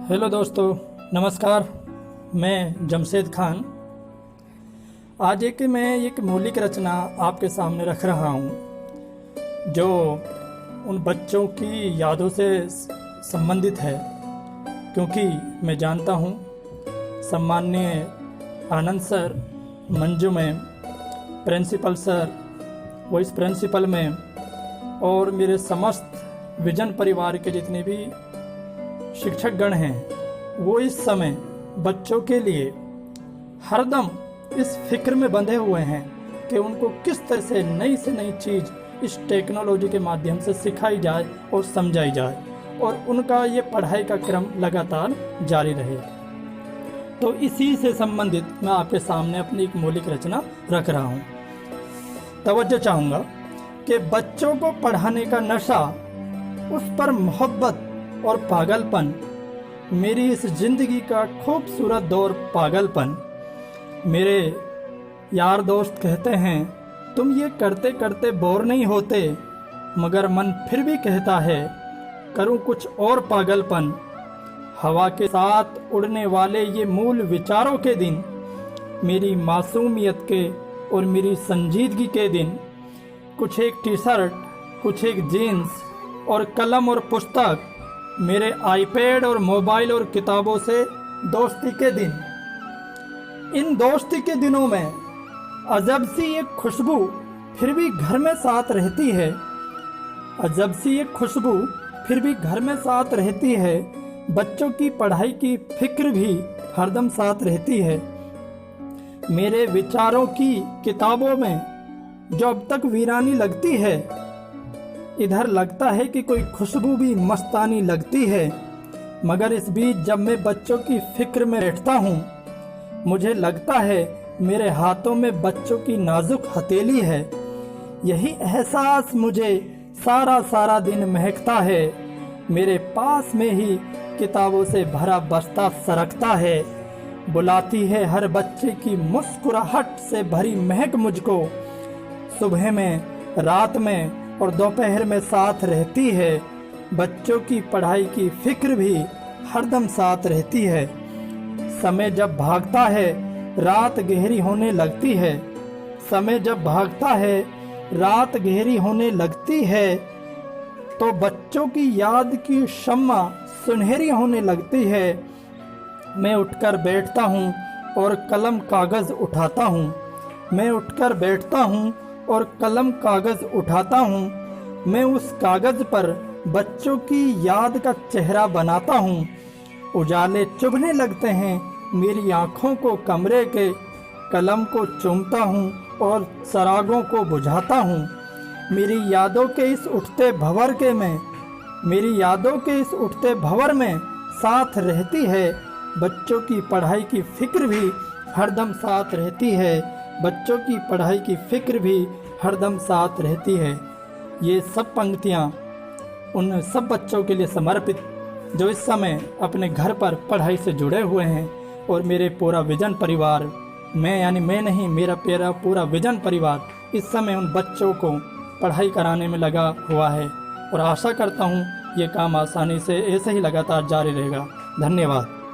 Hello दोस्तों, नमस्कार। मैं जमशेद खान। आज मैं एक मौलिक रचना आपके सामने रख रहा हूँ जो उन बच्चों की यादों से संबंधित है, क्योंकि मैं जानता हूँ सम्माननीय Anand sir, Manju ma'am, principal sir, vice principal ma'am और मेरे समस्त विजन परिवार के जितने भी शिक्षकगण हैं, वो इस समय बच्चों के लिए हरदम इस फिक्र में बंधे हुए हैं कि उनको किस तरह से नई चीज़ इस टेक्नोलॉजी के माध्यम से सिखाई जाए और समझाई जाए और उनका ये पढ़ाई का क्रम लगातार जारी रहे। तो इसी से संबंधित मैं आपके सामने अपनी एक मौलिक रचना रख रहा हूँ। तवज्जो चाहूँगा कि बच्चों को पढ़ाने का नशा, उस पर मोहब्बत और पागलपन, मेरी इस जिंदगी का खूबसूरत दौर पागलपन। मेरे यार दोस्त कहते हैं तुम ये करते करते बोर नहीं होते, मगर मन फिर भी कहता है करूं कुछ और पागलपन। हवा के साथ उड़ने वाले ये मूल विचारों के दिन, मेरी मासूमियत के और मेरी संजीदगी के दिन, कुछ एक टी शर्ट, कुछ एक जीन्स और कलम और पुस्तक, मेरे आईपैड और मोबाइल और किताबों से दोस्ती के दिन। इन दोस्ती के दिनों में अजब सी एक खुशबू फिर भी घर में साथ रहती है। अजब सी एक खुशबू फिर भी घर में साथ रहती है। बच्चों की पढ़ाई की फिक्र भी हरदम साथ रहती है। मेरे विचारों की किताबों में जो अब तक वीरानी लगती है, इधर लगता है कि कोई खुशबू भी मस्तानी लगती है। मगर इस बीच जब मैं बच्चों की फिक्र में बैठता हूँ, मुझे लगता है मेरे हाथों में बच्चों की नाजुक हथेली है। यही एहसास मुझे सारा दिन महकता है। मेरे पास में ही किताबों से भरा बस्ता सरकता है। बुलाती है हर बच्चे की मुस्कुराहट से भरी महक मुझको। सुबह में, रात में और दोपहर में साथ रहती है। बच्चों की पढ़ाई की फिक्र भी हरदम साथ रहती है। समय जब भागता है, रात गहरी होने लगती है। समय जब भागता है, रात गहरी होने लगती है, तो बच्चों की याद की शम्मा सुनहरी होने लगती है। मैं उठकर बैठता हूँ और कलम कागज़ उठाता हूँ। मैं उठकर बैठता हूँ और कलम कागज़ उठाता हूँ। मैं उस कागज़ पर बच्चों की याद का चेहरा बनाता हूँ। उजाले चुभने लगते हैं मेरी आँखों को कमरे के। कलम को चूमता हूँ और सरागों को बुझाता हूँ। मेरी यादों के इस उठते भंवर के में, मेरी यादों के इस उठते भंवर में साथ रहती है। बच्चों की पढ़ाई की फिक्र भी हरदम साथ रहती है। बच्चों की पढ़ाई की फिक्र भी हरदम साथ रहती है। ये सब पंक्तियाँ उन सब बच्चों के लिए समर्पित जो इस समय अपने घर पर पढ़ाई से जुड़े हुए हैं। और मेरे पूरा विजन परिवार, मैं नहीं, मेरा पूरा विजन परिवार इस समय उन बच्चों को पढ़ाई कराने में लगा हुआ है। और आशा करता हूँ ये काम आसानी से ऐसे ही लगातार जारी रहेगा। धन्यवाद।